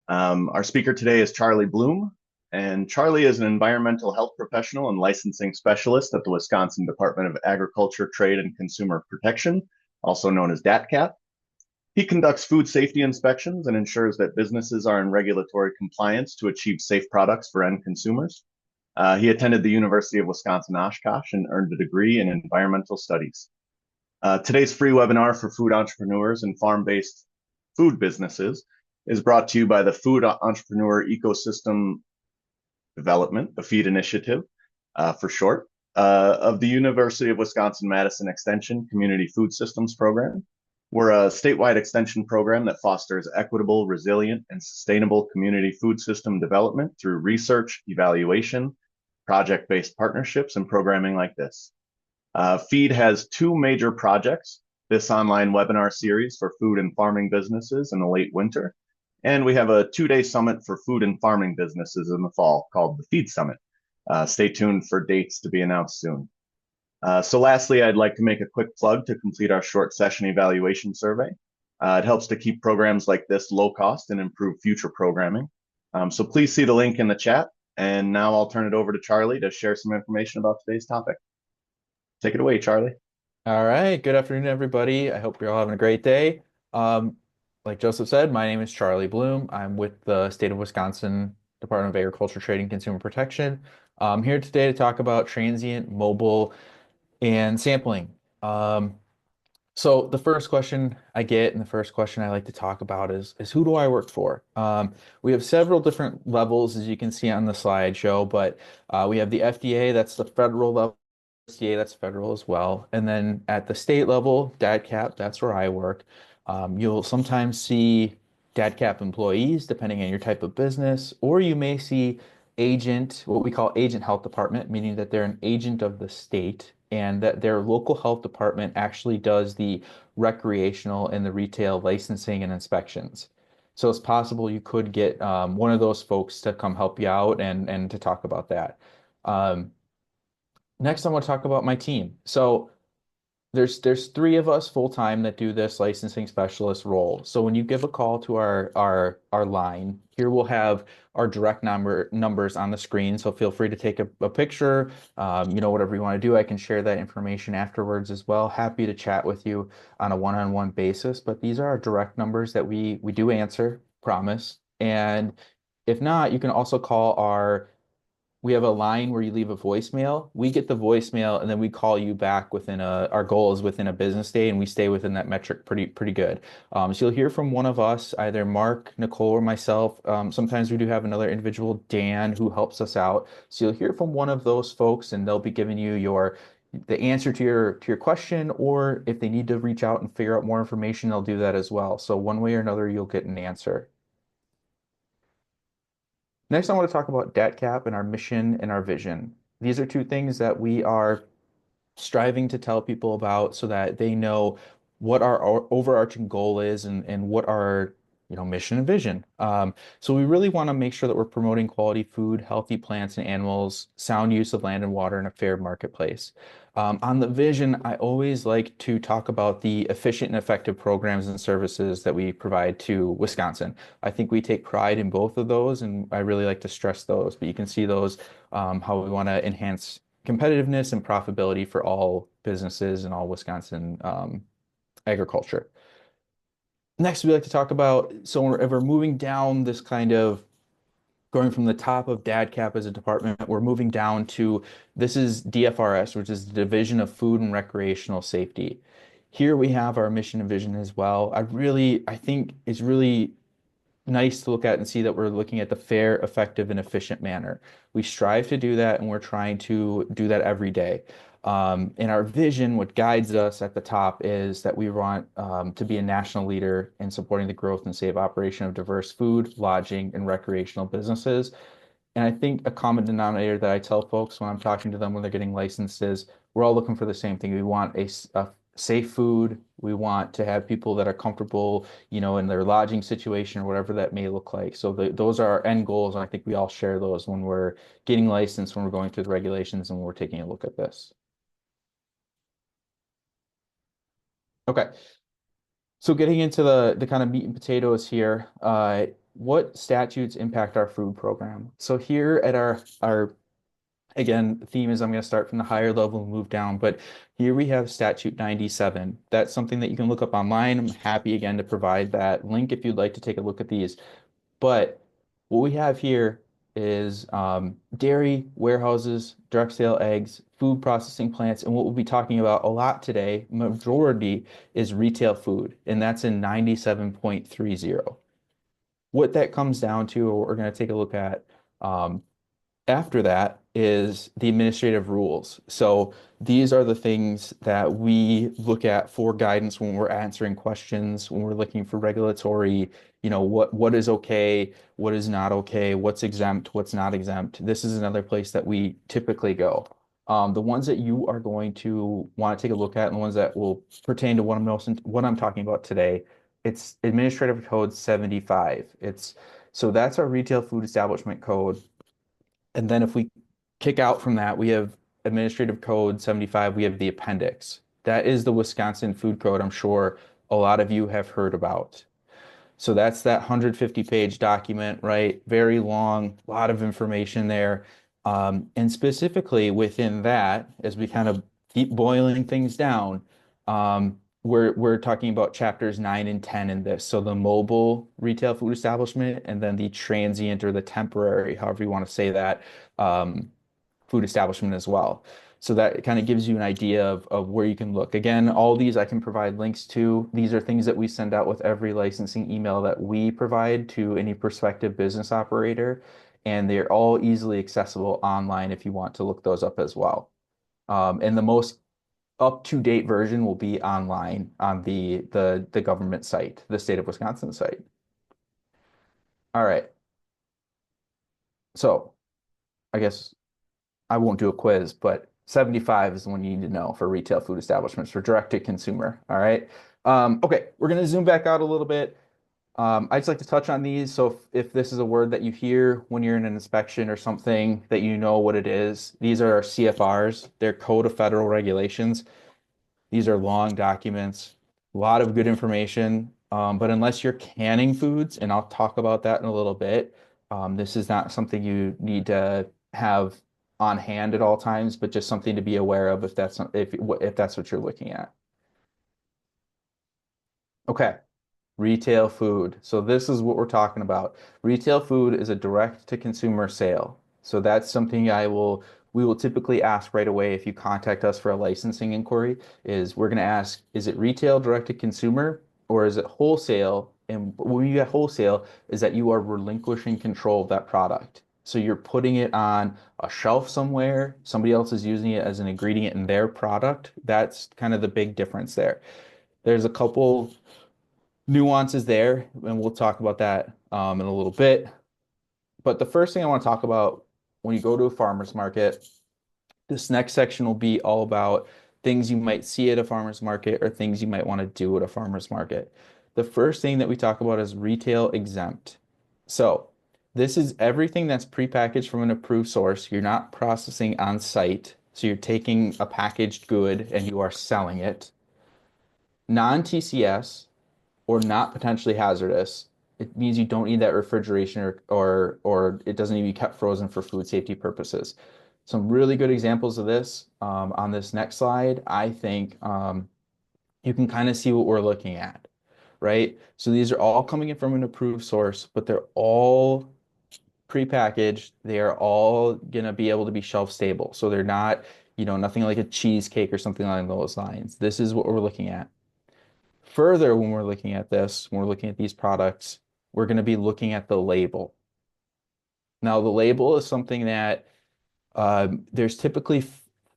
Our speaker today is Charlie Bloom, and Charlie is an environmental health professional and licensing specialist at the Wisconsin Department of Agriculture, Trade, and Consumer Protection, also known as DATCAP. He conducts food safety inspections and ensures that businesses are in regulatory compliance to achieve safe products for end consumers. He attended the University of Wisconsin-Oshkosh and earned a degree in environmental studies. Today's free webinar for food entrepreneurs and farm-based food businesses is brought to you by the Food Entrepreneur Ecosystem Development, the FEED Initiative for short, of the University of Wisconsin-Madison Extension Community Food Systems Program. We're a statewide extension program that fosters equitable, resilient, and sustainable community food system development through research, evaluation, project-based partnerships, and programming like this. FEED has two major projects, this online webinar series for food and farming businesses in the late winter, and we have a 2-day summit for food and farming businesses in the fall called the FEED Summit. Stay tuned for dates to be announced soon. So lastly, I'd like to make a quick plug to complete our short session evaluation survey. It helps to keep programs like this low cost and improve future programming. So please see the link in the chat. And now I'll turn it over to Charlie to share some information about today's topic. Take it away, Charlie. All right. Good afternoon, everybody. I hope you're all having a great day. Like Joseph said, my name is Charlie Bloom. I'm with the State of Wisconsin Department of Agriculture, Trade, and Consumer Protection. I'm here today to talk about transient, mobile, and sampling. So the first question I get and the first question I like to talk about is who do I work for? We have several different levels, as you can see on the slideshow, but we have the FDA, that's the federal level. USDA, that's federal as well. And then at the state level, DADCAP, that's where I work. You'll sometimes see DADCAP employees, depending on your type of business, or you may see agent, what we call agent health department, meaning that they're an agent of the state and that their local health department actually does the recreational and the retail licensing and inspections. So it's possible you could get one of those folks to come help you out and to talk about that. Um, Next, I want to talk about my team. So there's three of us full time that do this licensing specialist role. So when you give a call to our line, here we'll have our direct numbers on the screen. So feel free to take a picture, whatever you want to do. I can share that information afterwards as well. Happy to chat with you on a one-on-one basis. But these are our direct numbers that we do answer, promise. And if not, you can also call we have a line where you leave a voicemail. We get the voicemail and then we call you back our goal is within a business day and we stay within that metric pretty good. So you'll hear from one of us, either Mark, Nicole, or myself. Sometimes we do have another individual, Dan, who helps us out. So you'll hear from one of those folks and they'll be giving you the answer to your question, or if they need to reach out and figure out more information, they'll do that as well. So one way or another, you'll get an answer. Next, I want to talk about DATCAP and our mission and our vision. These are two things that we are striving to tell people about so that they know what our overarching goal is and what our mission and vision. So we really want to make sure that we're promoting quality food, healthy plants and animals, sound use of land and water, and a fair marketplace. On the vision, I always like to talk about the efficient and effective programs and services that we provide to Wisconsin. I think we take pride in both of those, and I really like to stress those. But you can see those, how we want to enhance competitiveness and profitability for all businesses and all Wisconsin agriculture. Next, we like to talk about, so we're moving down this kind of going from the top of DADCAP as a department, we're moving down to this is DFRS, which is the Division of Food and Recreational Safety. Here we have our mission and vision as well. I think it's really nice to look at and see that we're looking at the fair, effective, and efficient manner. We strive to do that, and we're trying to do that every day. In our vision, what guides us at the top is that we want to be a national leader in supporting the growth and safe operation of diverse food, lodging, and recreational businesses. And I think a common denominator that I tell folks when I'm talking to them when they're getting licensed is we're all looking for the same thing. We want a safe food. We want to have people that are comfortable, in their lodging situation or whatever that may look like. So those are our end goals. And I think we all share those when we're getting licensed, when we're going through the regulations and when we're taking a look at this. Okay. So getting into the kind of meat and potatoes here, what statutes impact our food program? So here at our again, the theme is I'm going to start from the higher level and move down, but here we have Statute 97. That's something that you can look up online. I'm happy again to provide that link if you'd like to take a look at these. But what we have here is dairy, warehouses, direct sale eggs, food processing plants, and what we'll be talking about a lot today, majority is retail food, and that's in 97.30. What that comes down to, or what we're going to take a look at after that, is the administrative rules. So these are the things that we look at for guidance when we're answering questions, when we're looking for regulatory, what is okay, what is not okay, what's exempt, what's not exempt. This is another place that we typically go. The ones that you are going to want to take a look at and the ones that will pertain to what I'm talking about today, it's Administrative Code 75. So that's our retail food establishment code. And then if we kick out from that, we have Administrative Code 75, we have the appendix. That is the Wisconsin Food Code, I'm sure a lot of you have heard about. So that's that 150-page document, right? Very long, a lot of information there. And specifically within that, as we kind of keep boiling things down, we're talking about chapters 9 and 10 in this. So the mobile retail food establishment and then the transient or the temporary, however you want to say that, food establishment as well. So that kind of gives you an idea of where you can look. Again, all these I can provide links to. These are things that we send out with every licensing email that we provide to any prospective business operator. And they're all easily accessible online if you want to look those up as well. And the most up-to-date version will be online on the government site, the state of Wisconsin site. All right. So I guess I won't do a quiz, but 75 is the one you need to know for retail food establishments for direct to consumer. All right. Okay, we're going to zoom back out a little bit. I'd just like to touch on these. So if this is a word that you hear when you're in an inspection or something that you know what it is, these are our CFRs. They're Code of Federal Regulations. These are long documents, a lot of good information. But unless you're canning foods, and I'll talk about that in a little bit, this is not something you need to have on hand at all times, but just something to be aware of if that's what you're looking at. Okay. Retail food. So this is what we're talking about. Retail food is a direct to consumer sale. So that's something we will typically ask right away if you contact us for a licensing inquiry, is we're going to ask, is it retail direct to consumer or is it wholesale? And when you get wholesale, is that you are relinquishing control of that product. So you're putting it on a shelf somewhere, somebody else is using it as an ingredient in their product. That's kind of the big difference there. There's a couple nuances there, and we'll talk about that in a little bit. But the first thing I want to talk about when you go to a farmer's market, this next section will be all about things you might see at a farmer's market or things you might want to do at a farmer's market. The first thing that we talk about is retail exempt. So this is everything that's prepackaged from an approved source. You're not processing on site. So you're taking a packaged good and you are selling it. Non-TCS, or not potentially hazardous, it means you don't need that refrigeration or it doesn't need to be kept frozen for food safety purposes. Some really good examples of this on this next slide. I think you can kind of see what we're looking at, right? So these are all coming in from an approved source, but they're all prepackaged. They are all gonna be able to be shelf stable. So they're not, nothing like a cheesecake or something along those lines. This is what we're looking at. Further, when we're looking at this, when we're looking at these products, we're going to be looking at the label. Now, the label is something that there's typically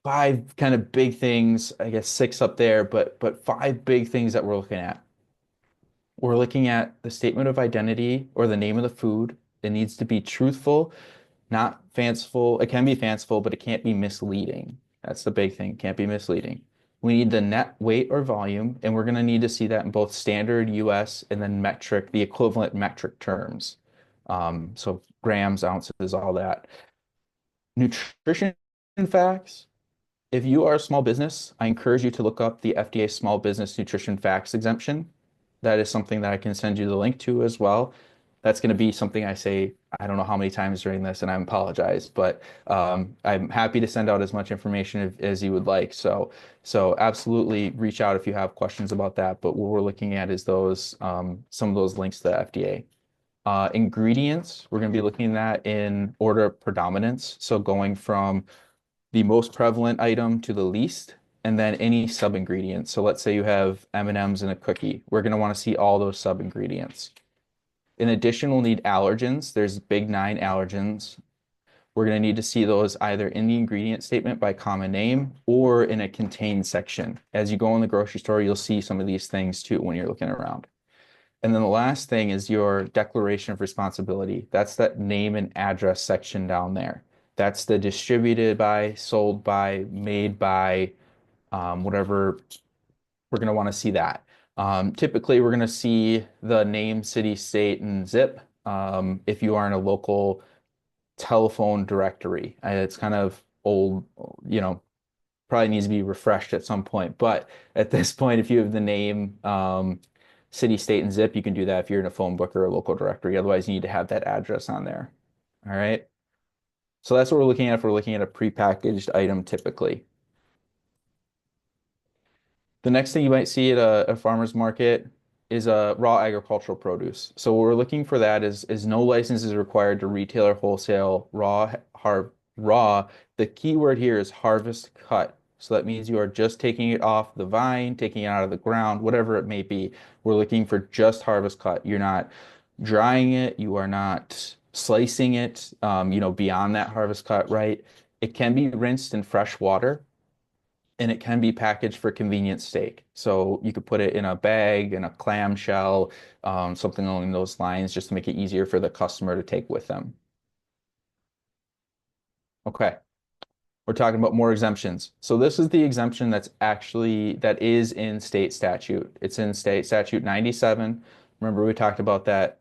five kind of big things, I guess six up there, but five big things that we're looking at. We're looking at the statement of identity or the name of the food. It needs to be truthful, not fanciful. It can be fanciful, but it can't be misleading. That's the big thing. It can't be misleading. We need the net weight or volume, and we're going to need to see that in both standard US and then metric, the equivalent metric terms. So grams, ounces, all that. Nutrition facts. If you are a small business, I encourage you to look up the FDA Small Business Nutrition Facts exemption. That is something that I can send you the link to as well. That's going to be something I say, I don't know how many times during this, and I apologize, but I'm happy to send out as much information as you would like. So absolutely reach out if you have questions about that. But what we're looking at is those some of those links to the FDA. Ingredients, we're going to be looking at in order of predominance. So going from the most prevalent item to the least, and then any sub-ingredients. So let's say you have M&Ms in a cookie. We're going to want to see all those sub-ingredients. In addition, we'll need allergens. There's big 9 allergens. We're going to need to see those either in the ingredient statement by common name or in a contained section. As you go in the grocery store, you'll see some of these things too when you're looking around. And then the last thing is your declaration of responsibility. That's that name and address section down there. That's the distributed by, sold by, made by, whatever. We're going to want to see that. Typically, we're going to see the name, city, state, and zip if you are in a local telephone directory. It's kind of old, probably needs to be refreshed at some point. But at this point, if you have the name, city, state, and zip, you can do that if you're in a phone book or a local directory. Otherwise, you need to have that address on there. All right. So that's what we're looking at if we're looking at a prepackaged item typically. The next thing you might see at a farmer's market is a raw agricultural produce. So what we're looking for that is no license is required to retail or wholesale raw. The key word here is harvest cut. So that means you are just taking it off the vine, taking it out of the ground, whatever it may be. We're looking for just harvest cut. You're not drying it. You are not slicing it, beyond that harvest cut, right? It can be rinsed in fresh water and it can be packaged for convenience steak. So you could put it in a bag, in a clamshell, something along those lines, just to make it easier for the customer to take with them. Okay, we're talking about more exemptions. So this is the exemption that is in state statute. It's in state statute 97. Remember we talked about that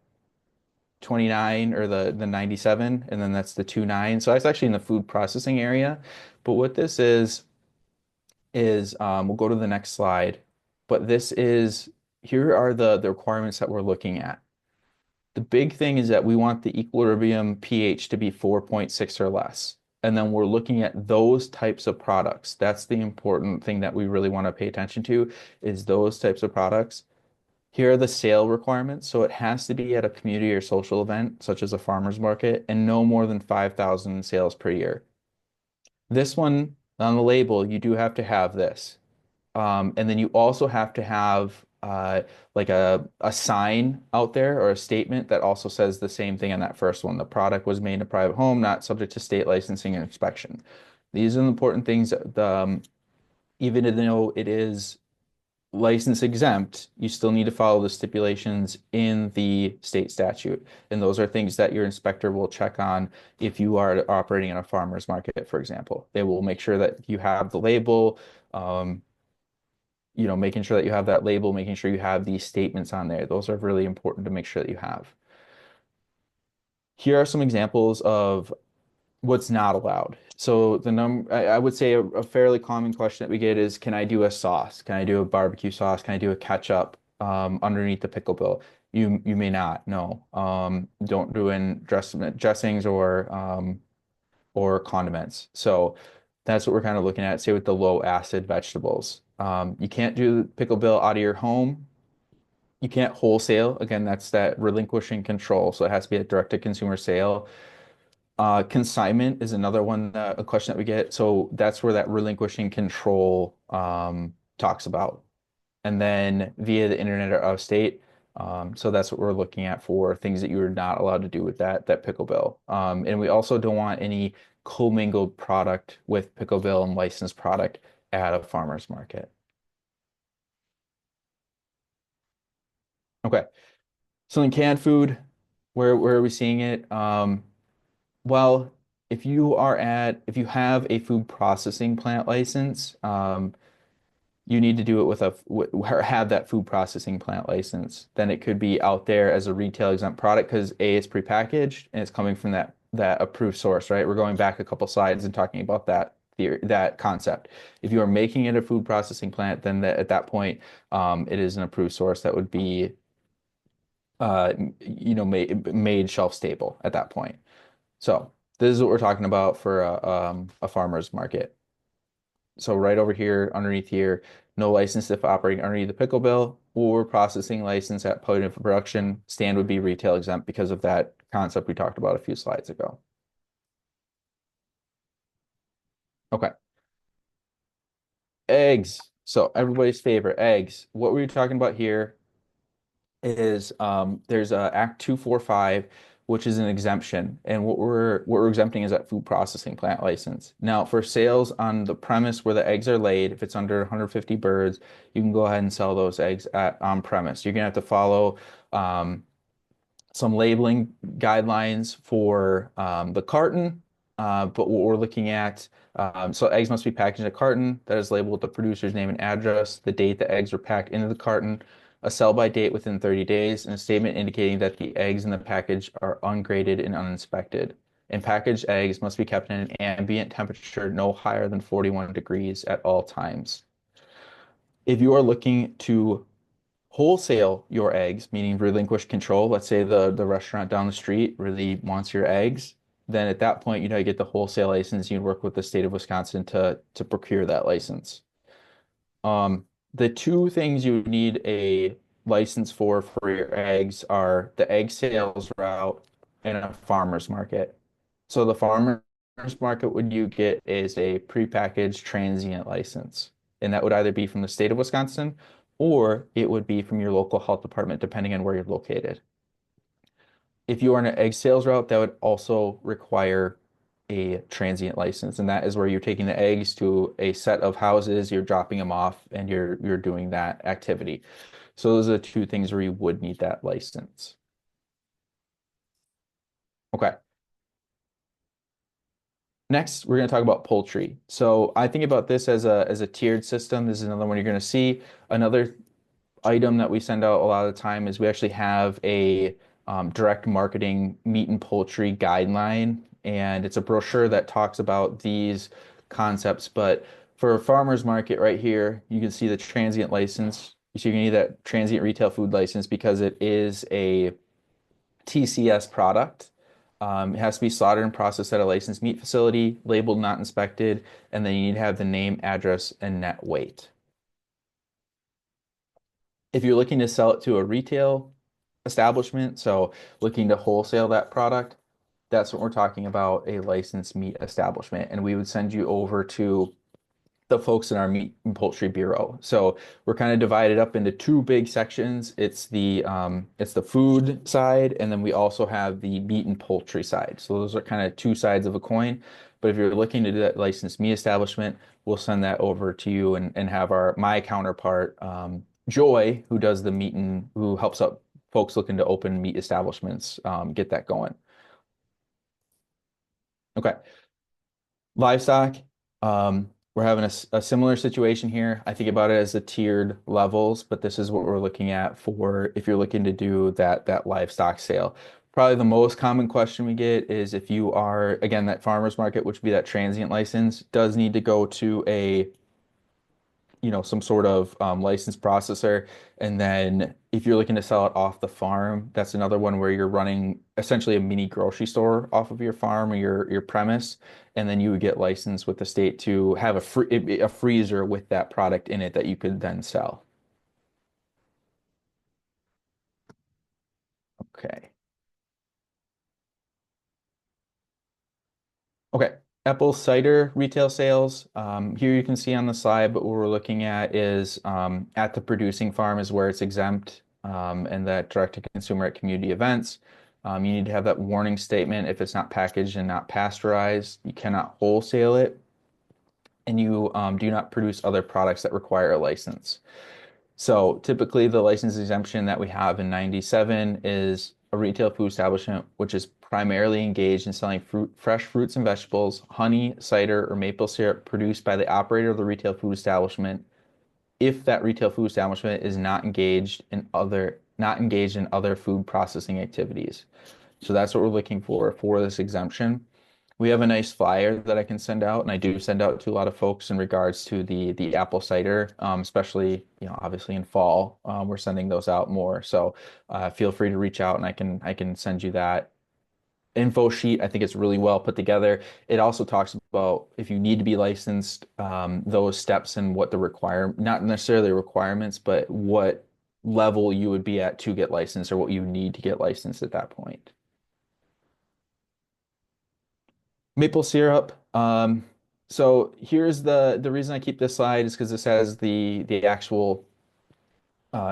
29 or the 97, and then that's the 29. So that's actually in the food processing area. But what this is we'll go to the next slide, but here are the requirements that we're looking at. The big thing is that we want the equilibrium pH to be 4.6 or less. And then we're looking at those types of products. That's the important thing that we really want to pay attention to is those types of products. Here are the sale requirements. So it has to be at a community or social event, such as a farmer's market, and no more than 5,000 sales per year. This one on the label, you do have to have this. And then you also have to have like a sign out there or a statement that also says the same thing on that first one. The product was made in a private home, not subject to state licensing and inspection. These are the important things that even though it is license exempt, you still need to follow the stipulations in the state statute. And those are things that your inspector will check on if you are operating in a farmer's market, for example. They will make sure that you have the label, making sure that you have that label, making sure you have these statements on there. Those are really important to make sure that you have. Here are some examples of what's not allowed. So I would say a fairly common question that we get is, can I do a sauce? Can I do a barbecue sauce? Can I do a ketchup underneath the pickle bill? You may not. No. Don't do in dressings or condiments. So that's what we're kind of looking at. Say with the low acid vegetables. You can't do pickle bill out of your home. You can't wholesale. Again, that's that relinquishing control. So it has to be a direct to consumer sale. Consignment is another one, a question that we get. So that's where that relinquishing control talks about. And then via the internet or out of state. So that's what we're looking at for things that you're not allowed to do with that pickle bill. And we also don't want any commingled product with pickle bill and licensed product at a farmer's market. Okay. So in canned food, where are we seeing it? Well, if you have a food processing plant license, you need to do it or have that food processing plant license. Then it could be out there as a retail exempt product because A, it's prepackaged and it's coming from that approved source, right? We're going back a couple slides and talking about that theory, that concept. If you are making it a food processing plant, then at that point, it is an approved source that would be made shelf stable at that point. So this is what we're talking about for a farmer's market. So right over here, underneath here, no license if operating underneath the pickle bill or processing license at point of production. Stand would be retail exempt because of that concept we talked about a few slides ago. Okay, eggs. So everybody's favorite, eggs. What we're talking about here is there's Act 245, which is an exemption, and what we're exempting is that food processing plant license. Now, for sales on the premise where the eggs are laid, if it's under 150 birds, you can go ahead and sell those eggs at on premise. You're gonna have to follow um, some labeling guidelines for the carton, but what we're looking at, so eggs must be packaged in a carton that is labeled with the producer's name and address, the date the eggs were packed into the carton, a sell-by date within 30 days, and a statement indicating that the eggs in the package are ungraded and uninspected. And packaged eggs must be kept in an ambient temperature no higher than 41 degrees at all times. If you are looking to wholesale your eggs, meaning relinquish control. Let's say the restaurant down the street really wants your eggs. Then at that point, you get the wholesale license. You'd work with the state of Wisconsin to procure that license. The two things you need a license for your eggs are the egg sales route and a farmer's market. So the farmer's market, what you get is a prepackaged transient license, and that would either be from the state of Wisconsin or it would be from your local health department, depending on where you're located. If you are in an egg sales route, that would also require a transient license, and that is where you're taking the eggs to a set of houses, you're dropping them off, and you're doing that activity. So those are the two things where you would need that license. Okay. Next, we're going to talk about poultry. So I think about this as a tiered system. This is another one you're going to see. Another item that we send out a lot of the time is we actually have a direct marketing meat and poultry guideline, and it's a brochure that talks about these concepts. But for a farmer's market right here, you can see the transient license. So you're gonna need that transient retail food license because it is a TCS product. It has to be slaughtered and processed at a licensed meat facility, labeled not inspected, and then you need to have the name, address, and net weight. If you're looking to sell it to a retail establishment, so looking to wholesale that product, that's what we're talking about, a licensed meat establishment. And we would send you over to the folks in our meat and poultry bureau. So we're kind of divided up into two big sections. It's the food side, and then we also have the meat and poultry side. So those are kind of two sides of a coin. But if you're looking to do that licensed meat establishment, we'll send that over to you and have my counterpart, Joy, who does the meat and who helps out folks looking to open meat establishments, get that going. Okay. Livestock, we're having a similar situation here. I think about it as the tiered levels, but this is what we're looking at for if you're looking to do that livestock sale. Probably the most common question we get is if you are, again, that farmer's market, which would be that transient license, does need to go to some sort of licensed processor. And then if you're looking to sell it off the farm, that's another one where you're running essentially a mini grocery store off of your farm or your premise. And then you would get licensed with the state to have a freezer with that product in it that you could then sell. Okay. Okay. Apple cider retail sales. Here you can see on the slide, but what we're looking at is at the producing farm is where it's exempt, and that direct to consumer at community events. You need to have that warning statement if it's not packaged and not pasteurized. You cannot wholesale it, and you do not produce other products that require a license. So typically the license exemption that we have in 97 is a retail food establishment, which is primarily engaged in selling fresh fruits and vegetables, honey, cider, or maple syrup produced by the operator of the retail food establishment if that retail food establishment is not engaged in other food processing activities. So that's what we're looking for this exemption. We have a nice flyer that I can send out, and I do send out to a lot of folks in regards to the apple cider, especially, obviously in fall. We're sending those out more. So feel free to reach out and I can send you that info sheet. I think it's really well put together. It also talks about if you need to be licensed, those steps and what the not necessarily requirements, but what level you would be at to get licensed or what you need to get licensed at that point. Maple syrup. So here's the reason I keep this slide is because this has the actual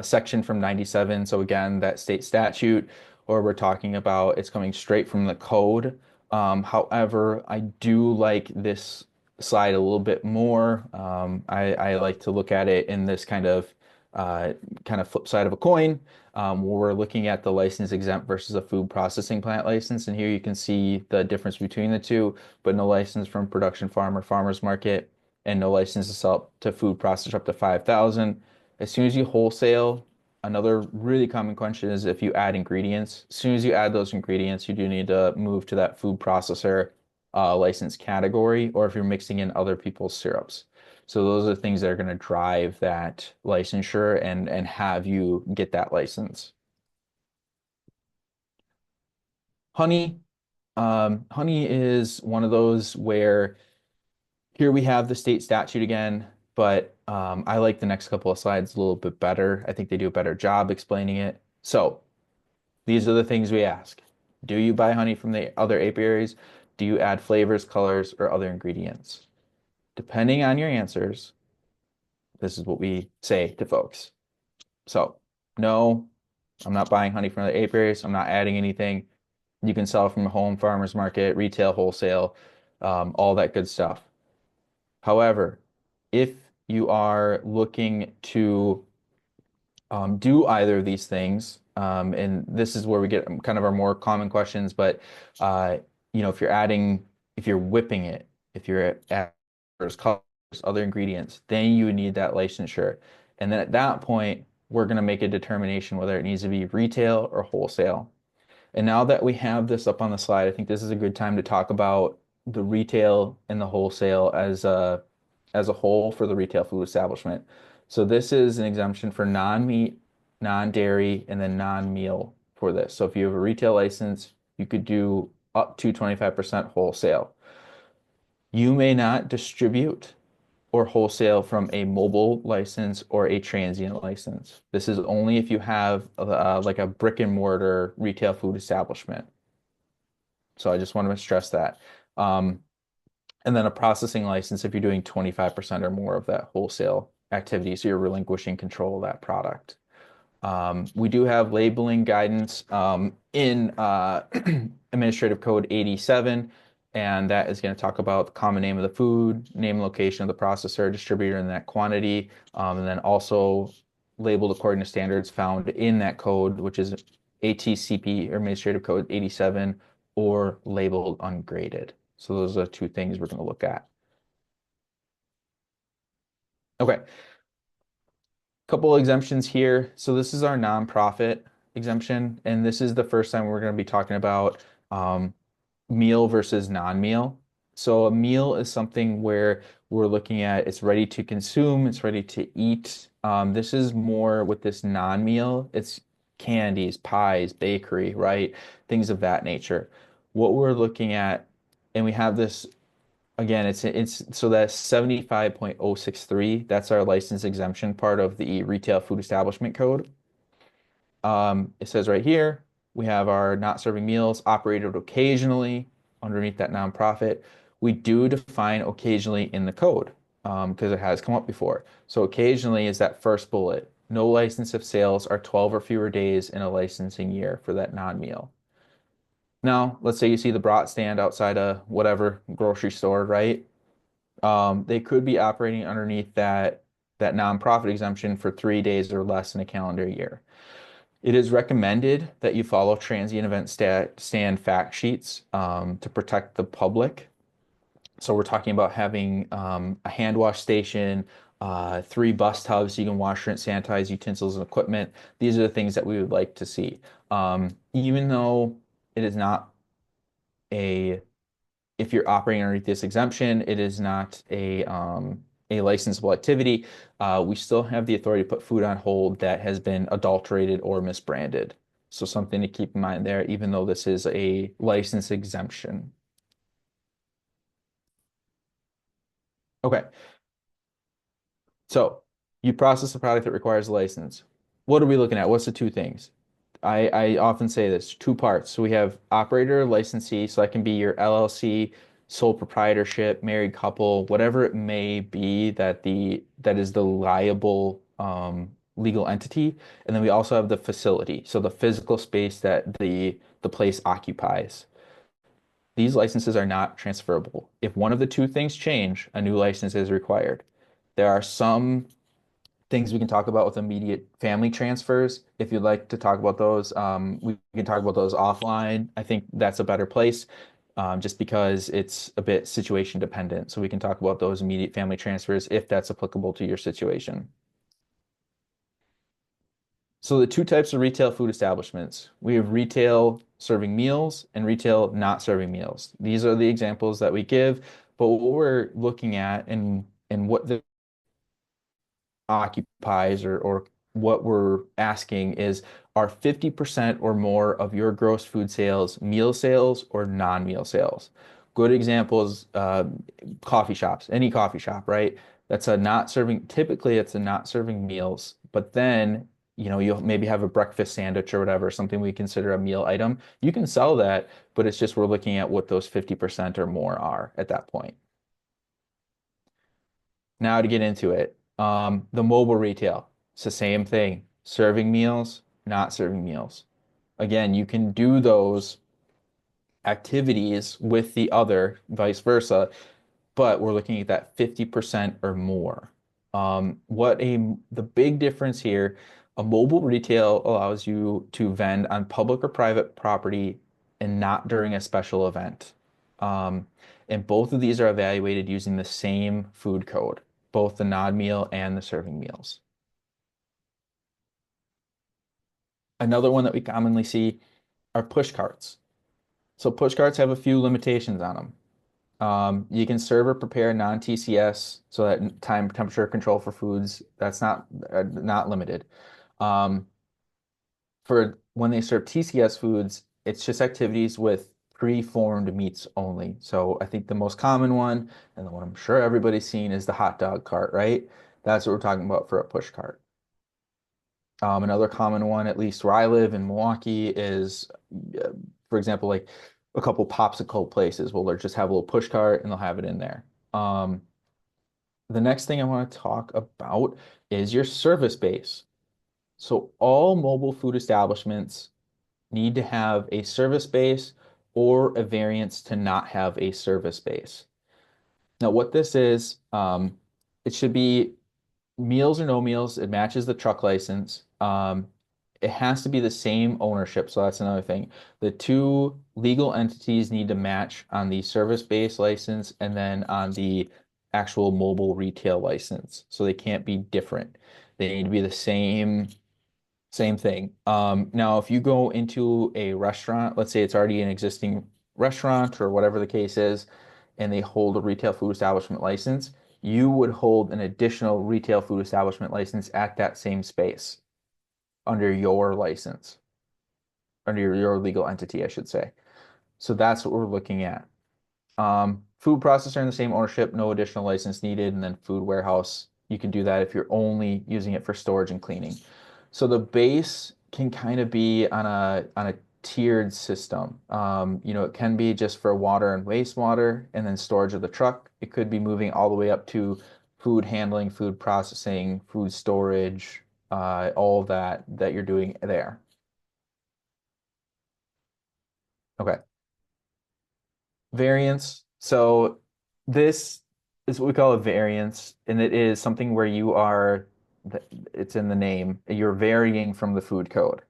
section from 97. So again, that state statute, or we're talking about it's coming straight from the code. However, I do like this slide a little bit more. I like to look at it in this kind of flip side of a coin, where we're looking at the license exempt versus a food processing plant license. And here you can see the difference between the two, but no license from production farm or farmers market, and no license to sell to food processor up to 5,000. As soon as you wholesale, another really common question is if you add ingredients. As soon as you add those ingredients, you do need to move to that food processor license category, or if you're mixing in other people's syrups. So those are the things that are going to drive that licensure and have you get that license. Honey, honey is one of those where here we have the state statute again, but I like the next couple of slides a little bit better. I think they do a better job explaining it. So these are the things we ask. Do you buy honey from the other apiaries? Do you add flavors, colors, or other ingredients? Depending on your answers, this is what we say to folks. So, no, I'm not buying honey from the apiaries. I'm not adding anything. You can sell from a home, farmers market, retail, wholesale, all that good stuff. However, if you are looking to do either of these things, and this is where we get kind of our more common questions, but if you're adding, if you're whipping it, if you're adding colors, other ingredients, then you would need that licensure. And then at that point, we're going to make a determination whether it needs to be retail or wholesale. And now that we have this up on the slide, I think this is a good time to talk about the retail and the wholesale as a whole for the retail food establishment. So this is an exemption for non-meat, non-dairy, and then non-meal for this. So if you have a retail license, you could do up to 25% wholesale. You may not distribute or wholesale from a mobile license or a transient license. This is only if you have like a brick and mortar retail food establishment. So I just want to stress that. And then a processing license if you're doing 25% or more of that wholesale activity. So you're relinquishing control of that product. We do have labeling guidance in Administrative Code 87, and that is going to talk about the common name of the food, name and location of the processor, distributor, and that quantity, and then also labeled according to standards found in that code, which is ATCP or Administrative Code 87, or labeled ungraded. So those are two things we're going to look at. Okay. Couple exemptions here. So this is our nonprofit exemption, and this is the first time we're going to be talking about meal versus non-meal. So a meal is something where we're looking at it's ready to consume, it's ready to eat. This is more with this non-meal. It's candies, pies, bakery, right? Things of that nature. What we're looking at, and we have this again, it's so that's 75.063. That's our license exemption part of the retail food establishment code. It says right here, we have our not serving meals operated occasionally underneath that nonprofit. We do define occasionally in the code because it has come up before. So occasionally is that first bullet. No license if sales are 12 or fewer days in a licensing year for that non-meal. Now, let's say you see the brat stand outside a whatever grocery store, right? They could be operating underneath that nonprofit exemption for 3 days or less in a calendar year. It is recommended that you follow transient event stand fact sheets to protect the public. So we're talking about having a hand wash station, 3 bus tubs so you can wash, rinse, sanitize utensils and equipment. These are the things that we would like to see. Even though it is not a If you're operating underneath this exemption, it is not a licensable activity. We still have the authority to put food on hold that has been adulterated or misbranded. So something to keep in mind there, even though this is a license exemption. Okay, so you process a product that requires a license. What are we looking at? What's the two things? I often say this, two parts. So we have operator licensee, so that can be your LLC, sole proprietorship, married couple, whatever it may be that is the liable legal entity. And then we also have the facility, so the physical space that the place occupies. These licenses are not transferable. If one of the two things change, a new license is required. There are some things we can talk about with immediate family transfers. If you'd like to talk about those, we can talk about those offline. I think that's a better place, just because it's a bit situation dependent. So we can talk about those immediate family transfers if that's applicable to your situation. So the two types of retail food establishments, we have retail serving meals and retail not serving meals. These are the examples that we give, but what we're looking at and what the occupies or what we're asking is, are 50% or more of your gross food sales meal sales or non-meal sales? Good examples, coffee shops, any coffee shop, right? That's a not serving, typically it's a not serving meals, but then, you'll maybe have a breakfast sandwich or whatever, something we consider a meal item. You can sell that, but it's just we're looking at what those 50% or more are at that point. Now to get into it, the mobile retail, it's the same thing. Serving meals, not serving meals. Again, you can do those activities with the other, vice versa, but we're looking at that 50% or more. The big difference here, a mobile retail allows you to vend on public or private property and not during a special event. Um, and both of these are evaluated using the same food code, both the non-meal and the serving meals. Another one that we commonly see are push carts. So push carts have a few limitations on them. You can serve or prepare non-TCS, so that time temperature control for foods, that's not limited. Um, for when they serve TCS foods, it's just activities with pre-formed meats only. So I think the most common one, and the one I'm sure everybody's seen, is the hot dog cart, right? That's what we're talking about for a push cart. Another common one, at least where I live in Milwaukee, is, for example, like a couple popsicle places will just have a little push cart and they'll have it in there. Um, the next thing I want to talk about is your service base. So all mobile food establishments need to have a service base or a variance to not have a service base. Now, what this is, it should be meals or no meals, it matches the truck license. It has to be the same ownership, so that's another thing. The two legal entities need to match on the service-based license and then on the actual mobile retail license. So they can't be different. They need to be the same thing. Now, if you go into a restaurant, let's say it's already an existing restaurant or whatever the case is, and they hold a retail food establishment license, you would hold an additional retail food establishment license at that same space under your license, under your legal entity, I should say. So that's what we're looking at. Food processor in the same ownership, no additional license needed. And then food warehouse, you can do that if you're only using it for storage and cleaning. So the base can kind of be on a tiered system. It can be just for water and wastewater and then storage of the truck. It could be moving all the way up to food handling, food processing, food storage, all that you're doing there. Okay. Variance. So this is what we call a variance, and it is something where it's in the name, you're varying from the food code.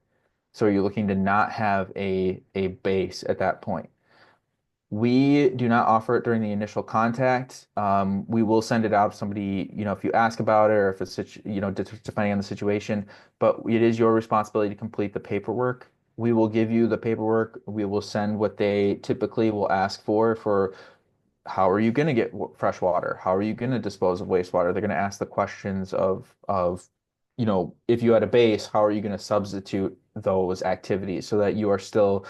So you're looking to not have a base at that point. We do not offer it during the initial contact. We will send it out if somebody, if you ask about it or if it's, depending on the situation, but it is your responsibility to complete the paperwork. We will give you the paperwork. We will send what they typically will ask for how are you going to get fresh water? How are you going to dispose of wastewater? They're going to ask the questions of, if you had a base, how are you going to substitute those activities so that you are still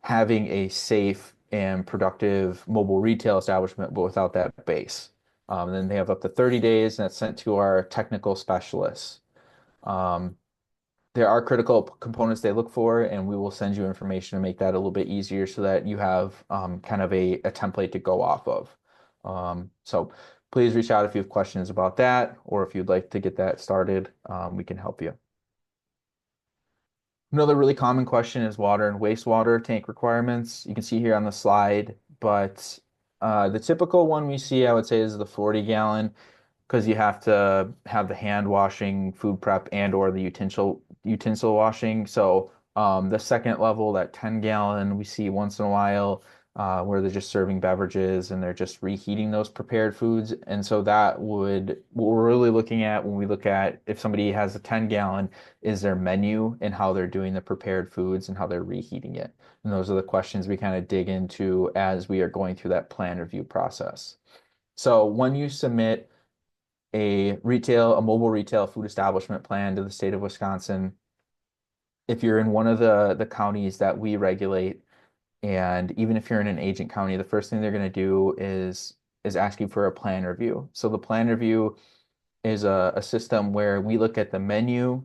having a safe and productive mobile retail establishment, but without that base. Then they have up to 30 days, and that's sent to our technical specialists. Um, there are critical components they look for, and we will send you information to make that a little bit easier so that you have kind of a template to go off of. So please reach out if you have questions about that, or if you'd like to get that started, we can help you. Another really common question is water and wastewater tank requirements. You can see here on the slide, but the typical one we see, I would say, is the 40-gallon because you have to have the hand washing, food prep, and or the utensil washing. So the second level, that 10-gallon, we see once in a while where they're just serving beverages and they're just reheating those prepared foods. And so what we're really looking at when we look at if somebody has a 10-gallon is their menu and how they're doing the prepared foods and how they're reheating it. And those are the questions we kind of dig into as we are going through that plan review process. So when you submit a mobile retail food establishment plan to the state of Wisconsin, if you're in one of the counties that we regulate, and even if you're in an agent county, the first thing they're going to do is ask you for a plan review. So the plan review is a system where we look at the menu,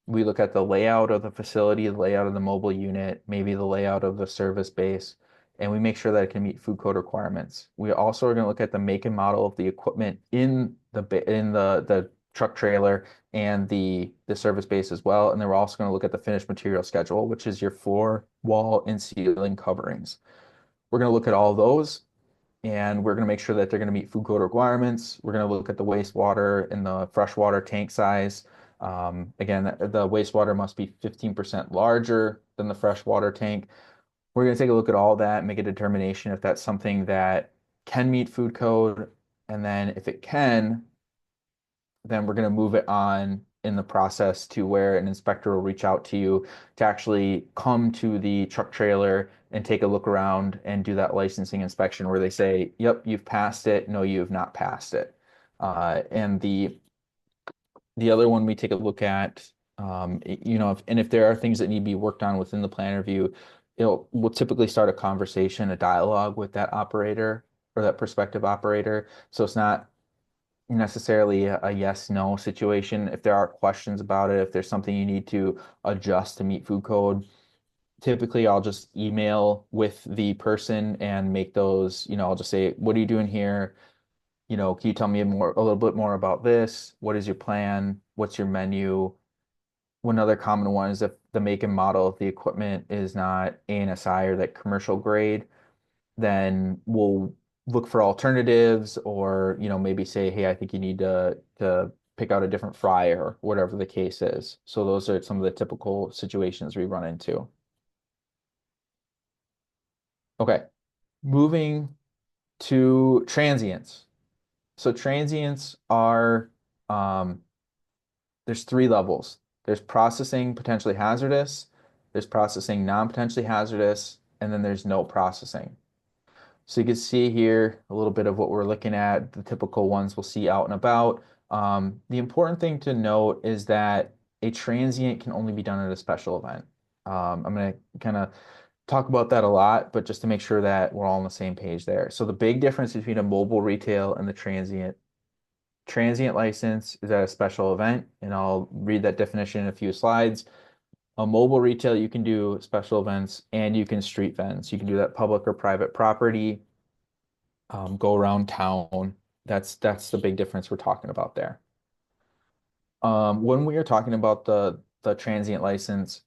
we look at the layout of the facility, the layout of the mobile unit, maybe the layout of the service base, and we make sure that it can meet food code requirements. We also are going to look at the make and model of the equipment in the truck trailer and the service base as well. And then we're also going to look at the finished material schedule, which is your floor, wall, and ceiling coverings. We're going to look at all those and we're going to make sure that they're going to meet food code requirements. We're going to look at the wastewater and the freshwater tank size. Again, the wastewater must be 15% larger than the freshwater tank. We're going to take a look at all that, make a determination if that's something that can meet food code. And then if it can, then we're going to move it on in the process to where an inspector will reach out to you to actually come to the truck trailer and take a look around and do that licensing inspection where they say, yep, you've passed it. No, you have not passed it. And the other one we take a look at, if there are things that need to be worked on within the plan review, we'll typically start a conversation, a dialogue with that operator or that prospective operator. So it's not necessarily a yes, no situation. If there are questions about it, if there's something you need to adjust to meet food code, typically I'll just email with the person and make those, I'll just say, what are you doing here? Can you tell me a little bit more about this? What is your plan? What's your menu? One other common one is if the make and model of the equipment is not ANSI or that commercial grade, then we'll look for alternatives or, maybe say, hey, I think you need to pick out a different fryer, whatever the case is. So those are some of the typical situations we run into. Okay, moving to transients. So transients are there's three levels. There's processing potentially hazardous, there's processing non-potentially hazardous, and then there's no processing. So you can see here a little bit of what we're looking at, the typical ones we'll see out and about. The important thing to note is that a transient can only be done at a special event. I'm going to kind of talk about that a lot, but just to make sure that we're all on the same page there. So the big difference between a mobile retail and the transient license is at a special event, and I'll read that definition in a few slides. A mobile retail, you can do special events and you can street vends. You can do that public or private property, go around town. That's the big difference we're talking about there. When we are talking about the transient license,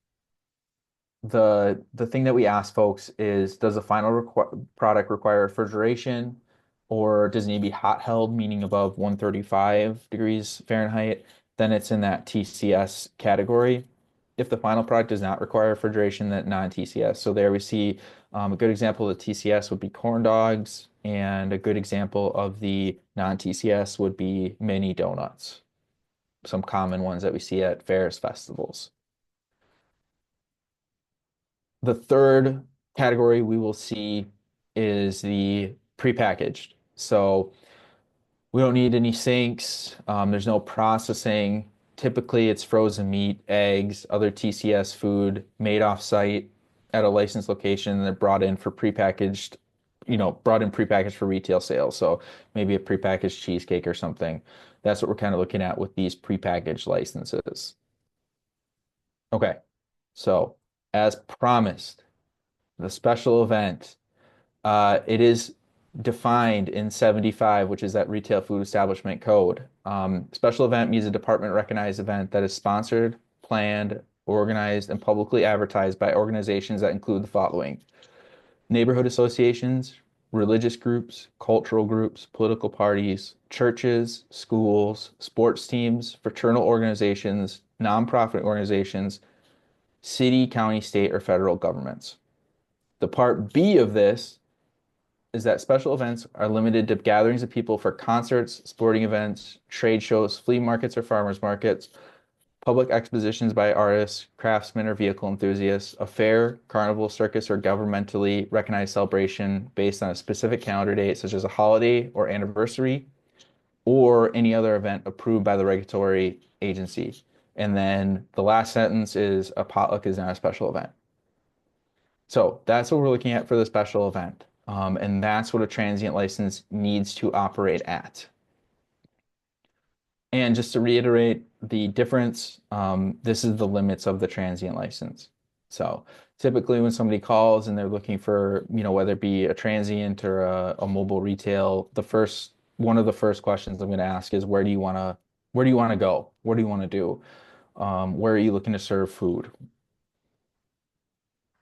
the thing that we ask folks is, does the final product require refrigeration, or does it need to be hot held, meaning above 135 degrees Fahrenheit? Then it's in that TCS category. If the final product does not require refrigeration, then non-TCS. So there we see a good example of the TCS would be corn dogs, and a good example of the non-TCS would be mini donuts, some common ones that we see at fairs, festivals. The third category we will see is the prepackaged. So we don't need any sinks. There's no processing. Typically, it's frozen meat, eggs, other TCS food made off-site at a licensed location. And they're brought in for prepackaged, brought in prepackaged for retail sales. So maybe a prepackaged cheesecake or something. That's what we're kind of looking at with these prepackaged licenses. Okay, so as promised, the special event. It is defined in 75, which is that Retail Food Establishment Code. Special event means a department recognized event that is sponsored, planned, organized, and publicly advertised by organizations that include the following: neighborhood associations, religious groups, cultural groups, political parties, churches, schools, sports teams, fraternal organizations, nonprofit organizations, city, county, state, or federal governments. The part B of this is that special events are limited to gatherings of people for concerts, sporting events, trade shows, flea markets or farmers markets, public expositions by artists, craftsmen, or vehicle enthusiasts, a fair, carnival, circus, or governmentally recognized celebration based on a specific calendar date, such as a holiday or anniversary, or any other event approved by the regulatory agency. And then the last sentence is a potluck is not a special event. So that's what we're looking at for the special event. And that's what a transient license needs to operate at. And just to reiterate the difference, this is the limits of the transient license. So typically when somebody calls and they're looking for, whether it be a transient or a mobile retail, one of the first questions I'm going to ask is where do you want to go? What do you want to do? Where are you looking to serve food?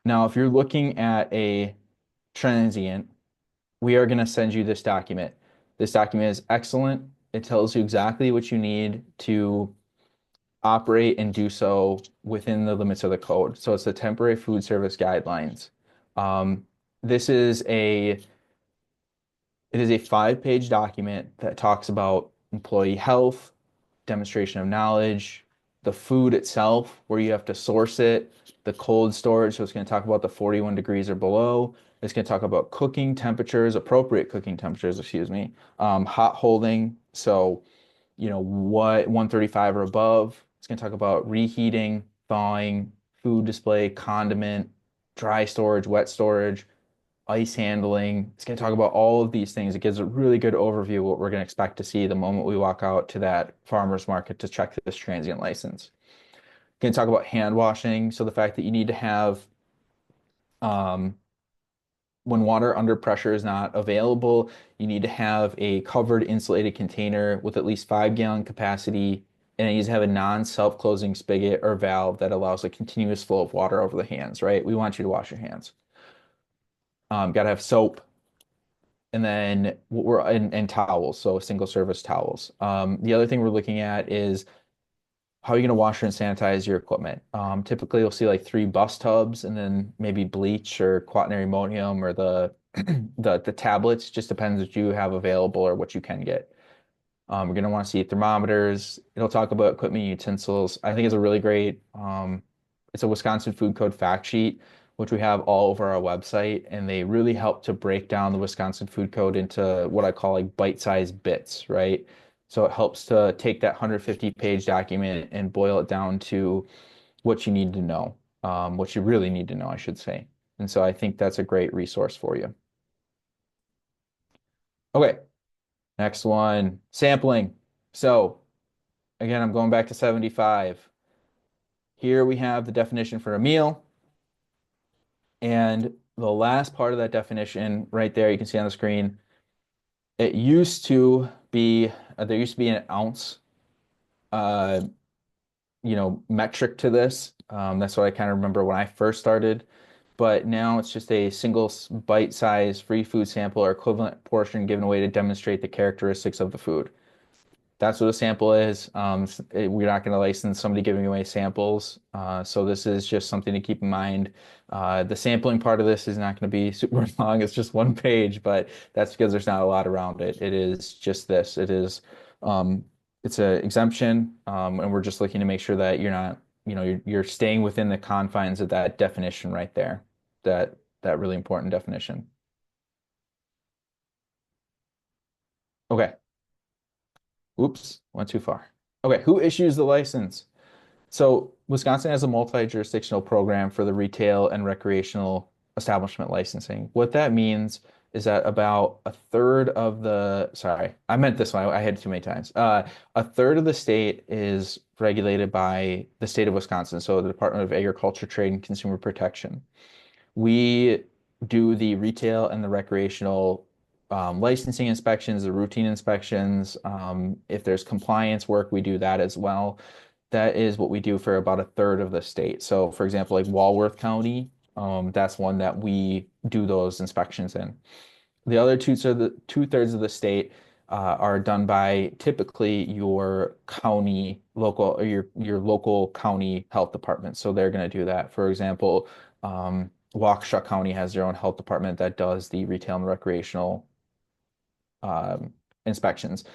Now, if you're looking at a transient, we are going to send you this document. This document is excellent. It tells you exactly what you need to operate and do so within the limits of the code. So it's the temporary food service guidelines. Um, this is it is a 5-page document that talks about employee health, demonstration of knowledge, the food itself, where you have to source it, the cold storage. So it's going to talk about the 41 degrees or below. It's going to talk about cooking temperatures, appropriate cooking temperatures, excuse me, hot holding. So, what 135 or above. It's going to talk about reheating, thawing, food display, condiment, dry storage, wet storage, ice handling. It's going to talk about all of these things. It gives a really good overview of what we're going to expect to see the moment we walk out to that farmer's market to check this transient license. Going to talk about hand washing. So the fact that you need to have, um, when water under pressure is not available, you need to have a covered insulated container with at least 5-gallon capacity, and it needs to have a non-self-closing spigot or valve that allows a continuous flow of water over the hands, right? We want you to wash your hands. Got to have soap, and then and towels, so single service towels. The other thing we're looking at is how are you going to wash and sanitize your equipment? Typically, you'll see like 3 bus tubs and then maybe bleach or quaternary ammonium or the the tablets. Just depends what you have available or what you can get. We're going to want to see thermometers. It'll talk about equipment utensils. I think it's a really great, it's a Wisconsin Food Code fact sheet, which we have all over our website. And they really help to break down the Wisconsin Food Code into what I call like bite-sized bits, right? So it helps to take that 150-page document and boil it down to what you need to know, what you really need to know, I should say. And so I think that's a great resource for you. Okay, next one, sampling. So again, I'm going back to 75. Here we have the definition for a meal. And the last part of that definition right there, you can see on the screen, it used to be, there used to be an ounce, uh, metric to this. That's what I kind of remember when I first started. But now it's just a single bite-sized free food sample or equivalent portion given away to demonstrate the characteristics of the food. That's what a sample is. We're not going to license somebody giving away samples. So this is just something to keep in mind. The sampling part of this is not going to be super long. It's just 1 page, but that's because there's not a lot around it. It is just this. It's an exemption, and we're just looking to make sure that you're not, you're staying within the confines of that definition right there. That really important definition. Okay. Oops, went too far. Okay, who issues the license? So Wisconsin has a multi-jurisdictional program for the retail and recreational establishment licensing. What that means is that about a third of sorry, I meant this one. I had it too many times. A third of the state is regulated by the state of Wisconsin, so the Department of Agriculture, Trade, and Consumer Protection. We do the retail and the recreational licensing inspections, the routine inspections. If there's compliance work, we do that as well. That is what we do for about a third of the state. So, for example, like Walworth County, that's one that we do those inspections in. The other two-thirds of the state are done by typically your county local or your local county health department. So they're going to do that. For example, Waukesha County has their own health department that does the retail and recreational inspections.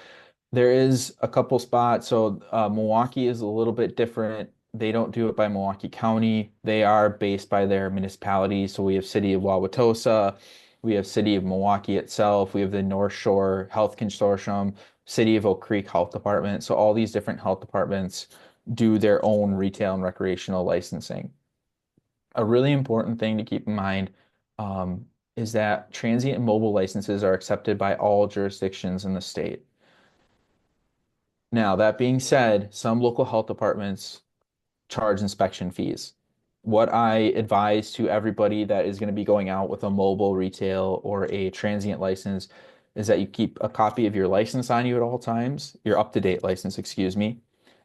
There is a couple spots. So Milwaukee is a little bit different. They don't do it by Milwaukee County. They are based by their municipalities. So we have City of Wauwatosa, we have City of Milwaukee itself, we have the North Shore Health Consortium, City of Oak Creek Health Department. So all these different health departments do their own retail and recreational licensing. A really important thing to keep in mind is that transient and mobile licenses are accepted by all jurisdictions in the state. Now, that being said, some local health departments charge inspection fees. What I advise to everybody that is going to be going out with a mobile retail or a transient license is that you keep a copy of your license on you at all times, your up-to-date license, excuse me.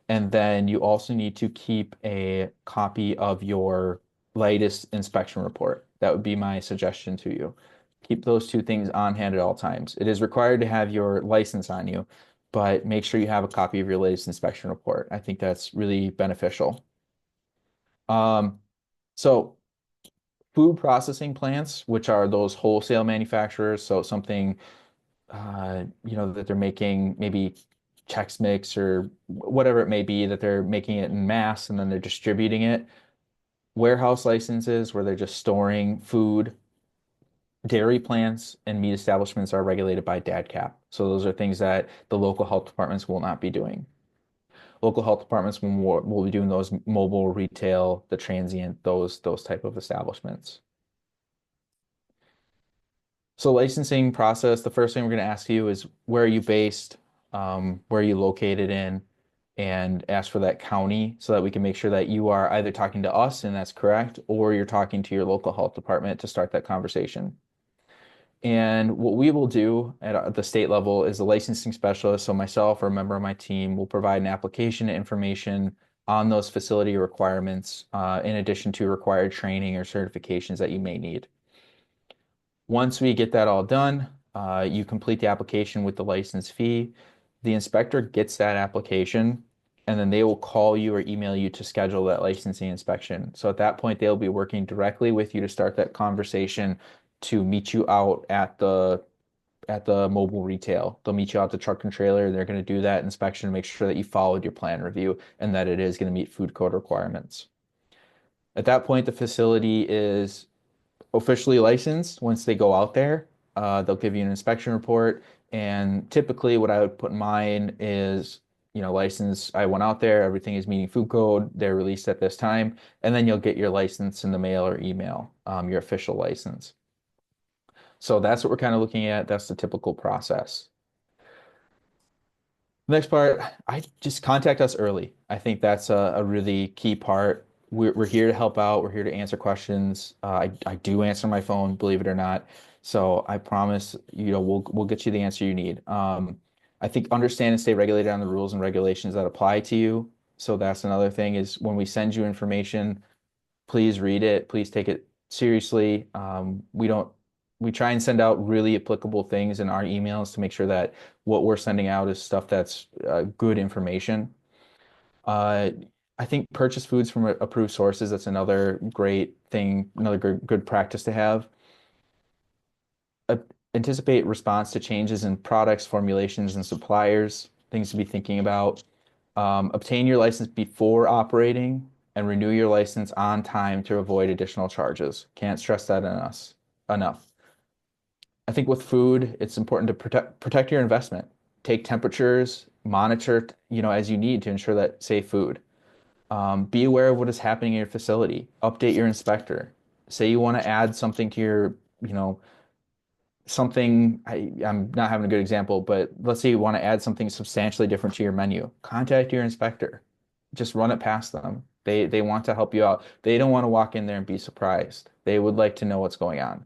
And then you also need to keep a copy of your latest inspection report. That would be my suggestion to you. Keep those two things on hand at all times. It is required to have your license on you, but make sure you have a copy of your latest inspection report. I think that's really beneficial. Um, so food processing plants, which are those wholesale manufacturers, so something that they're making maybe Chex Mix or whatever it may be, that they're making it in mass and then they're distributing it. Warehouse licenses where they're just storing food. Dairy plants and meat establishments are regulated by DADCAP. So those are things that the local health departments will not be doing. Local health departments will be doing those mobile retail, the transient, those type of establishments. So licensing process, the first thing we're going to ask you is where are you based, where are you located in, and ask for that county so that we can make sure that you are either talking to us and that's correct, or you're talking to your local health department to start that conversation. And what we will do at the state level is the licensing specialist, so myself or a member of my team will provide an application information on those facility requirements, in addition to required training or certifications that you may need. Once we get that all done, you complete the application with the license fee. The inspector gets that application, and then they will call you or email you to schedule that licensing inspection. So at that point, they'll be working directly with you to start that conversation to meet you out at the mobile retail. They'll meet you out the truck and trailer. They're going to do that inspection to make sure that you followed your plan review and that it is going to meet food code requirements. At that point, the facility is officially licensed. Once they go out there, they'll give you an inspection report. And typically, what I would put in mine is, license. I went out there, everything is meeting food code. They're released at this time, and then you'll get your license in the mail or email, your official license. So that's what we're kind of looking at. That's the typical process. Next part, I just contact us early. I think that's a really key part. We're here to help out. We're here to answer questions. I do answer my phone, believe it or not. So I promise, we'll get you the answer you need. I think understand and stay regulated on the rules and regulations that apply to you. So that's another thing is when we send you information, please read it. Please take it seriously. We try and send out really applicable things in our emails to make sure that what we're sending out is stuff that's good information. Uh, I think purchase foods from approved sources. That's another great thing, another good practice to have. Uh, Anticipate response to changes in products, formulations, and suppliers, things to be thinking about. Obtain your license before operating and renew your license on time to avoid additional charges. Can't stress that enough. I think with food, it's important to protect your investment. take temperatures, monitor, as you need to ensure that safe food. Be aware of what is happening in your facility. Update your inspector. Say you want to add something to your, something, I'm not having a good example, but let's say you want to add something substantially different to your menu. Contact your inspector. Just run it past them. They want to help you out. They don't want to walk in there and be surprised. They would like to know what's going on.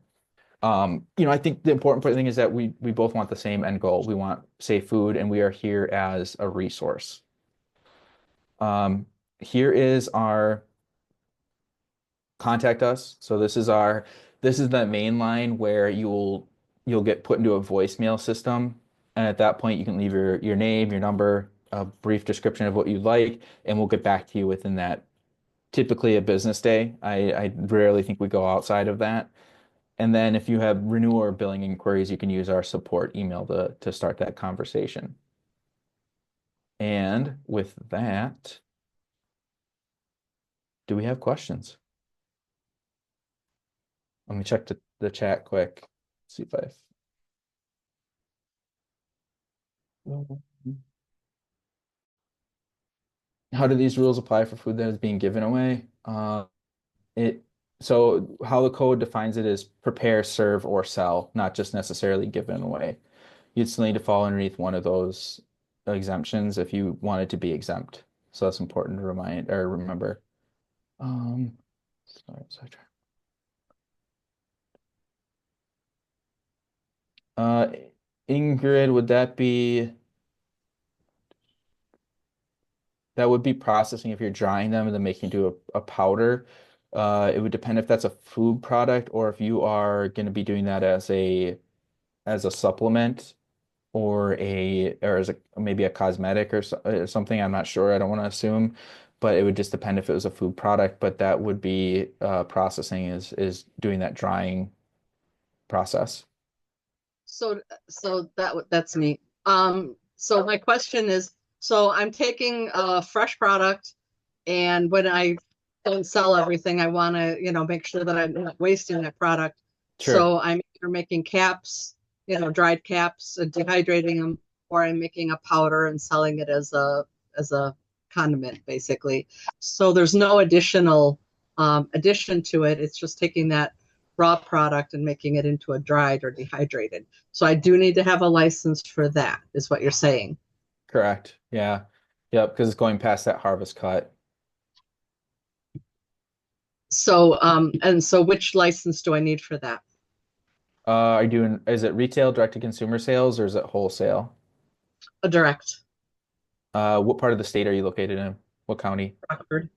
I think the important thing is that we both want the same end goal. We want safe food, and we are here as a resource. Here is our contact us. So this is the main line where you'll get put into a voicemail system, and at that point you can leave your name, your number, a brief description of what you'd like, and we'll get back to you within that. Typically a business day. I rarely think we go outside of that. And then if you have renewal or billing inquiries, you can use our support email to start that conversation. And with that, do we have questions? Let me check the chat quick. See if I've. How do these rules apply for food that is being given away? It so how the code defines it is prepare, serve, or sell, not just necessarily given away. You'd still need to fall underneath one of those exemptions if you wanted to be exempt. So that's important to remind or remember. Sorry. Uh, Ingrid, that would be processing if you're drying them and then making into a powder. It would depend if that's a food product or if you are going to be doing that as a supplement or as a maybe a cosmetic or something. I'm not sure. I don't want to assume, but it would just depend if it was a food product. But that would be processing is doing that drying process. That's neat. So my question is, so I'm taking a fresh product, and when I don't sell everything, I want to, make sure that I'm not wasting that product. Sure. So I'm either making caps, dried caps, dehydrating them, or I'm making a powder and selling it as a condiment, basically. So there's no addition to it. It's just taking that raw product and making it into a dried or dehydrated. So I do need to have a license for that, is what you're saying. Correct. Yeah. Yep. Because it's going past that harvest cut. So which license do I need for that? Is it retail direct to consumer sales or is it wholesale? A direct. What part of the state are you located in? What county? Rockford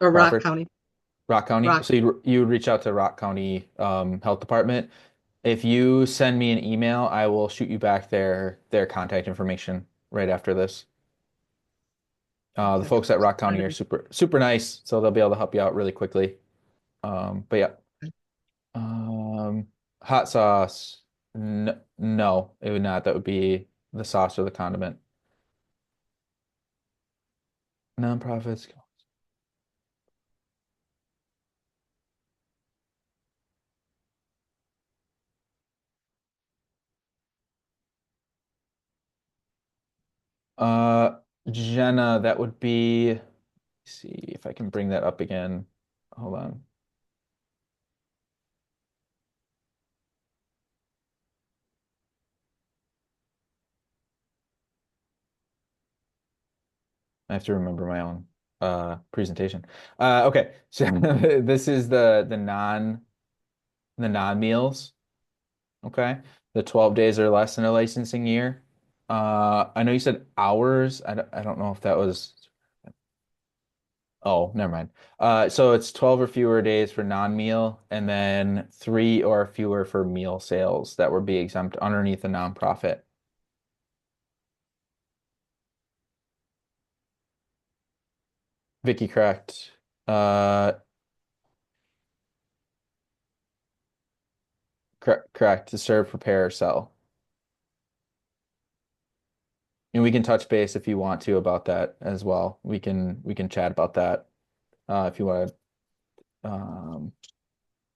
or Rock Crawford? County. Rock County? Rock. So you would reach out to Rock County Health Department. If you send me an email, I will shoot you back their contact information right after this. The Okay. folks at Rock County are super super nice, so they'll be able to help you out really quickly. But yeah. Um, Hot sauce. No, it would not. That would be the sauce or the condiment. Nonprofits. Jenna, that would be, see if I can bring that up again. Hold on. I have to remember my own presentation. Okay, so this is the non meals. Okay, the 12 days or less in a licensing year. I know you said hours. I don't know if that was. Oh, never mind. So it's 12 or fewer days for non-meal, and then 3 or fewer for meal sales that would be exempt underneath a nonprofit. Vicky, correct. Uh, correct. To serve, prepare, sell. And we can touch base if you want to about that as well. We can chat about that if you want to.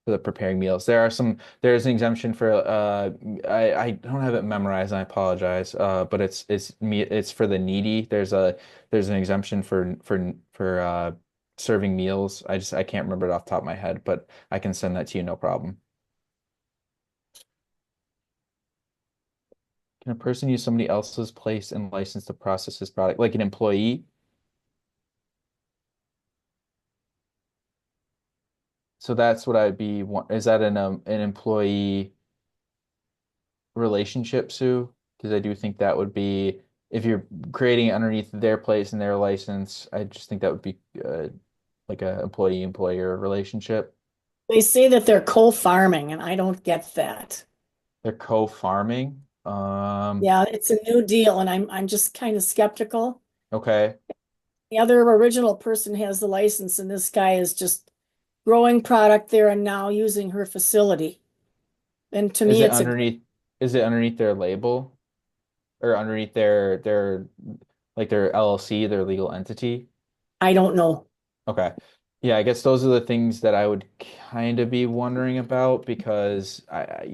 for the preparing meals. There's an exemption for I don't have it memorized, and I apologize. But it's for the needy. There's an exemption for serving meals. I can't remember it off the top of my head, but I can send that to you, no problem. Can a person use somebody else's place and license to process his product, like an employee? So that's what I'd be. Is that an employee relationship, Sue? Because I do think that would be, if you're creating it underneath their place and their license, I just think that would be like a employee-employer relationship. They say that they're co-farming, and I don't get that. They're co-farming. Yeah, it's a new deal, and I'm just kind of skeptical. Okay. The other original person has the license, and this guy is just growing product there and now using her facility. And to Is me, it it's a, underneath their label or underneath their LLC, their legal entity? I don't know. Okay. Yeah, I guess those are the things that I would kind of be wondering about because I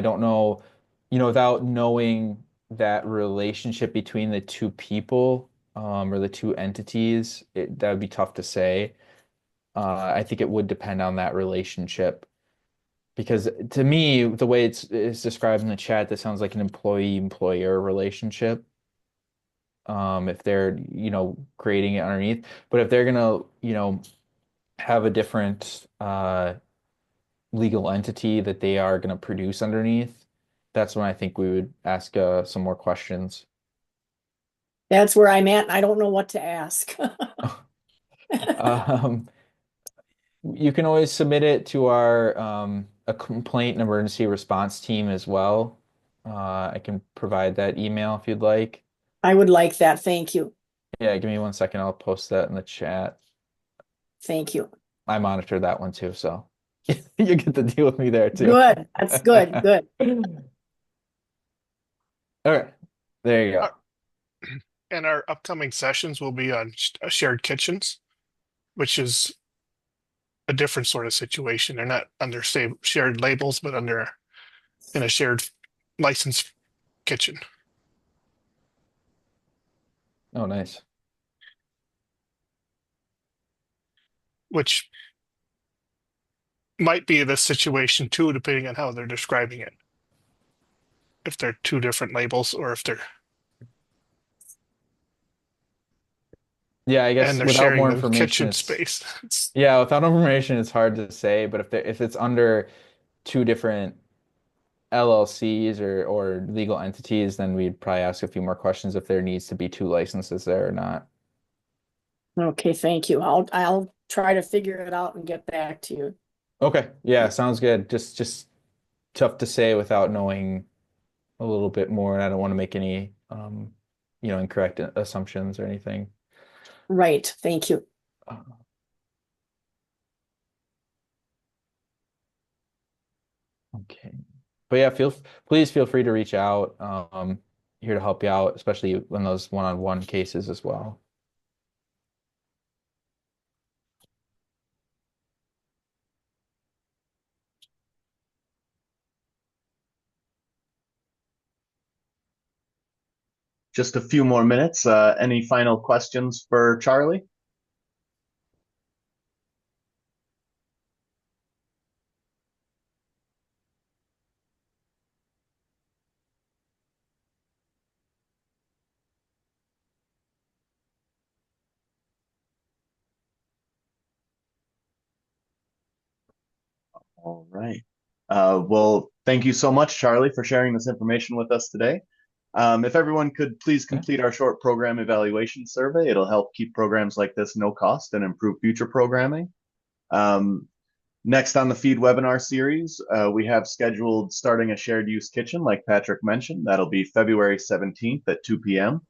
don't know, without knowing that relationship between the two people, or the two entities, that would be tough to say. I think it would depend on that relationship because to me, the way it's described in the chat, that sounds like an employee-employer relationship. If they're, creating it underneath, but if they're gonna, have a different legal entity that they are going to produce underneath, that's when I think we would ask some more questions. That's where I'm at. I don't know what to ask. Um, you can always submit it to our a complaint and emergency response team as well. I can provide that email if you'd like. I would like that. Thank you. Yeah, give me 1 second. I'll post that in the chat. Thank you. I monitor that one too, so you get to deal with me there too. Good. That's good. Good. All right, there you go. And our upcoming sessions will be on shared kitchens, which is a different sort of situation. They're not under shared labels, but in a shared licensed kitchen. Oh, nice. Which might be the situation too, depending on how they're describing it. If they're two different labels or if they're Yeah, I guess and they're without sharing more the information, kitchen it's space. yeah, without information, it's hard to say. But if it's under two different LLCs or legal entities, then we'd probably ask a few more questions if there needs to be two licenses there or not. Okay, thank you. I'll try to figure it out and get back to you. Okay, yeah, sounds good. Just tough to say without knowing a little bit more, and I don't want to make any incorrect assumptions or anything. Right. Thank you. Uh, Okay. But yeah, please feel free to reach out. Here to help you out, especially in those one-on-one cases as well. Just a few more minutes. Any final questions for Charlie? All right. Well, thank you so much, Charlie, for sharing this information with us today. If everyone could please complete our short program evaluation survey, it'll help keep programs like this no cost and improve future programming. Next on the Feed webinar series, we have scheduled starting a shared use kitchen, like Patrick mentioned. That'll be February 17th at 2 p.m.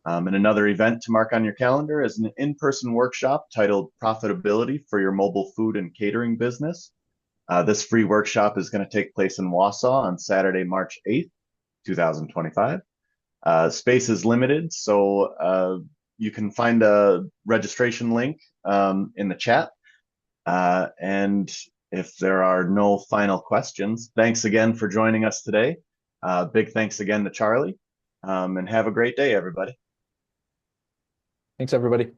And another event to mark on your calendar is an in-person workshop titled Profitability for Your Mobile Food and Catering Business. This free workshop is going to take place in Wausau on Saturday, March 8th, 2025. Space is limited, so you can find a registration link in the chat. And If there are no final questions, thanks again for joining us today. Big thanks again to Charlie, and have a great day, everybody. Thanks, everybody.